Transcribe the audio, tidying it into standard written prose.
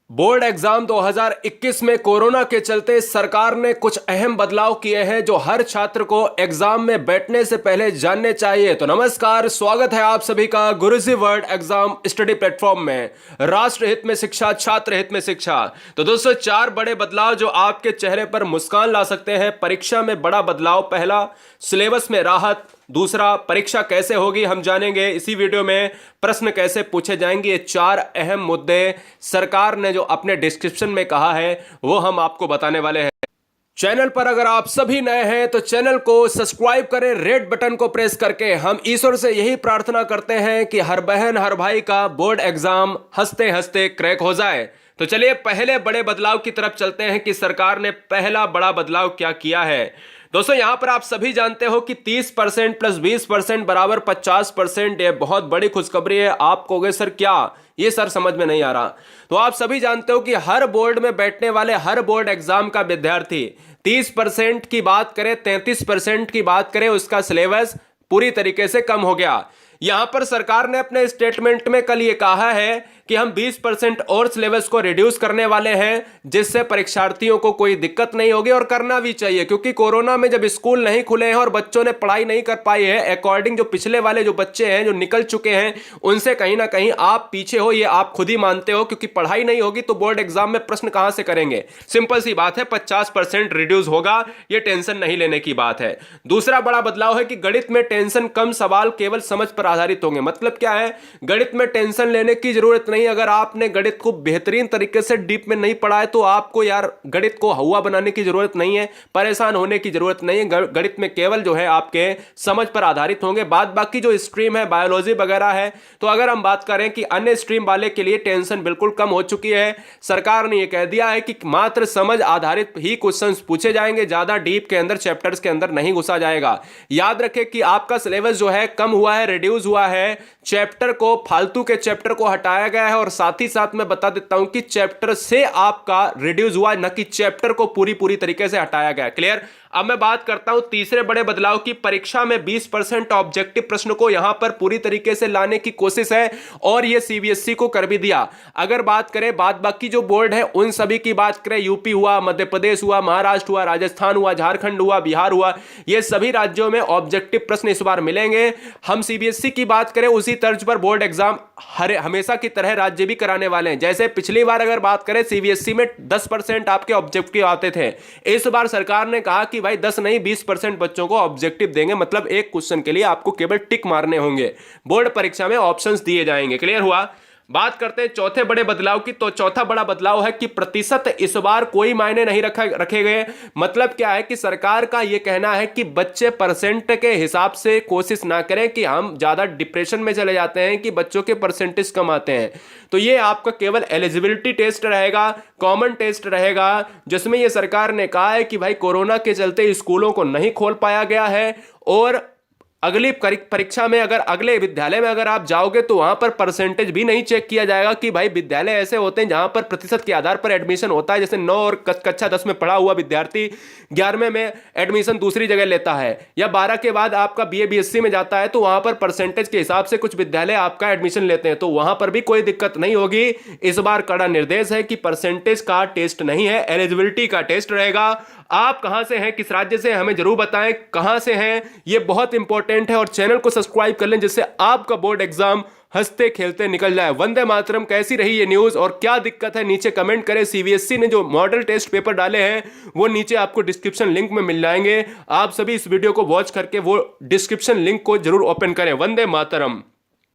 Board exam 2021 में corona के चलते सरकार ने कुछ अहम बदलाव किए हैं जो हर छात्र को एग्जाम में बैठने से पहले जानने चाहिए। तो नमस्कार, स्वागत है आप सभी का गुरुजी वर्ल्ड एग्जाम स्टडी प्लेटफॉर्म में। राष्ट्र हित में शिक्षा, छात्र हित में शिक्षा। तो दोस्तों, 4 बड़े बदलाव जो आपके चेहरे पर मुस्कान ला सकते हैं। परीक्षा में बड़ा बदलाव। पहला, सिलेबस में राहत। दूसरा, परीक्षा कैसे होगी हम जानेंगे इसी वीडियो में। प्रश्न कैसे पूछे जाएंगे, ये 4 अहम मुद्दे सरकार ने जो अपने डिस्क्रिप्शन में कहा है वो हम आपको बताने वाले हैं। चैनल पर अगर आप सभी नए हैं तो चैनल को सब्सक्राइब करें, रेड बटन को प्रेस करके। हम ईश्वर से यही प्रार्थना करते हैं कि हर बहन हर भाई का बोर्ड एग्जाम हंसते हंसते क्रैक हो जाए। तो चलिए पहले बड़े बदलाव की तरफ चलते हैं कि सरकार ने पहला बड़ा बदलाव क्या किया है। दोस्तों, यहां पर आप सभी जानते हो कि 30% प्लस 20% बराबर 50%। ये बहुत बड़ी खुशखबरी है। आप कहोगे सर क्या, ये सर समझ में नहीं आ रहा। तो आप सभी जानते हो कि हर बोर्ड में बैठने वाले हर बोर्ड एग्जाम का विद्यार्थी 30% की बात करें, 33% की बात करें, उसका सिलेबस पूरी तरीके से कम हो गया। यहां पर सरकार ने अपने स्टेटमेंट में कल ये कहा है कि हम 20% और सिलेबस को रिड्यूस करने वाले हैं, जिससे परीक्षार्थियों को कोई दिक्कत नहीं होगी। और करना भी चाहिए, क्योंकि कोरोना में जब स्कूल नहीं खुले हैं और बच्चों ने पढ़ाई नहीं कर पाई है, अकॉर्डिंग जो पिछले वाले जो बच्चे हैं जो निकल चुके हैं, उनसे कहीं ना कहीं आप पीछे हो, ये आप खुद ही मानते हो। क्योंकि पढ़ाई नहीं होगी तो बोर्ड एग्जाम में प्रश्न कहां से करेंगे। सिंपल सी बात है, 50% रिड्यूस होगा, ये टेंशन नहीं लेने की बात है। दूसरा बड़ा बदलाव है कि गणित में टेंशन कम, सवाल केवल समझ पर आधारित होंगे। मतलब क्या है, गणित में टेंशन लेने की जरूरत नहीं। अगर आपने गणित को बेहतरीन तरीके से डीप में नहीं पढ़ा है तो आपको यार गणित को हवा बनाने की जरूरत नहीं है, परेशान होने की जरूरत नहीं है। गणित में केवल जो है आपके समझ पर आधारित होंगे। बाद बाकी जो स्ट्रीम है, बायोलॉजी वगैरह है, तो अगर हम बात करें कि अन्य स्ट्रीम वाले के लिए टेंशन बिल्कुल कम हो चुकी है। सरकार ने यह कह दिया है कि मात्र समझ आधारित ही क्वेश्चंस पूछे जाएंगे, ज्यादा डीप के अंदर, चैप्टर्स के अंदर नहीं घुसा जाएगा। याद रखें कि आपका सिलेबस जो है कम हुआ है, रिड्यूस हुआ है। चैप्टर को, फालतू के चैप्टर को हटाया गया है। और साथ ही साथ मैं बता देता हूं कि चैप्टर से आपका रिड्यूस हुआ, न कि चैप्टर को पूरी तरीके से हटाया गया। क्लियर। अब मैं बात करता हूं तीसरे बड़े बदलाव की। परीक्षा में 20% ऑब्जेक्टिव प्रश्न को यहां पर पूरी तरीके से लाने की कोशिश है, और यह सीबीएसई को कर भी दिया। अगर बात करें बाद बाकी जो बोर्ड है उन सभी की बात करें, यूपी हुआ, मध्य प्रदेश हुआ, महाराष्ट्र हुआ, राजस्थान हुआ, झारखंड हुआ, बिहार हुआ, ये सभी राज्यों में ऑब्जेक्टिव प्रश्न इस बार मिलेंगे। हम सीबीएसई की बात करें, उसी तर्ज पर बोर्ड एग्जाम हमेशा की तरह राज्य भी कराने वाले हैं। जैसे पिछली बार अगर बात करें, सीबीएसई में 10% आपके ऑब्जेक्टिव आते थे। इस बार सरकार ने कहा कि भाई 10 नहीं, 20% बच्चों को ऑब्जेक्टिव देंगे। मतलब एक क्वेश्चन के लिए आपको केवल टिक मारने होंगे। बोर्ड परीक्षा में ऑप्शंस दिए जाएंगे। क्लियर हुआ। बात करते हैं चौथे बड़े बदलाव की। तो चौथा बड़ा बदलाव है कि प्रतिशत इस बार कोई मायने नहीं रखे गए। मतलब क्या है कि सरकार का यह कहना है कि बच्चे परसेंट के हिसाब से कोशिश ना करें कि हम ज्यादा डिप्रेशन में चले जाते हैं कि बच्चों के परसेंटेज कम आते हैं। तो ये आपका केवल एलिजिबिलिटी टेस्ट रहेगा, कॉमन टेस्ट रहेगा, जिसमें यह सरकार ने कहा है कि भाई कोरोना के चलते स्कूलों को नहीं खोल पाया गया है, और अगली परीक्षा में, अगर अगले विद्यालय में अगर आप जाओगे तो वहां पर परसेंटेज भी नहीं चेक किया जाएगा। कि भाई विद्यालय ऐसे होते हैं जहां पर प्रतिशत के आधार पर एडमिशन होता है। जैसे 9 और कक्षा 10 में पढ़ा हुआ विद्यार्थी 11वें में एडमिशन दूसरी जगह लेता है, या 12 के बाद आपका बीए बीएससी में जाता है, तो वहां पर परसेंटेज के हिसाब से कुछ विद्यालय आपका एडमिशन लेते हैं। तो वहां पर भी कोई दिक्कत नहीं होगी। इस बार कड़ा निर्देश है कि परसेंटेज का टेस्ट नहीं है, एलिजिबिलिटी का टेस्ट रहेगा। आप कहां से हैं, किस राज्य से, हमें जरूर बताएं कहां से हैं, यह बहुत इंपॉर्टेंट है। और चैनल को सब्सक्राइब कर लें, जिससे आपका बोर्ड एग्जाम हंसते खेलते निकल जाए। वंदे मातरम। कैसी रही ये न्यूज़ और क्या दिक्कत है, नीचे कमेंट करें। सीबीएसई ने जो मॉडल टेस्ट पेपर डाले हैं वो नीचे आपको डिस्क्रिप्शन लिंक में मिल जाएंगे। आप सभी इस वीडियो को वॉच करके वो डिस्क्रिप्शन लिंक को जरूर ओपन करें। वंदे मातरम।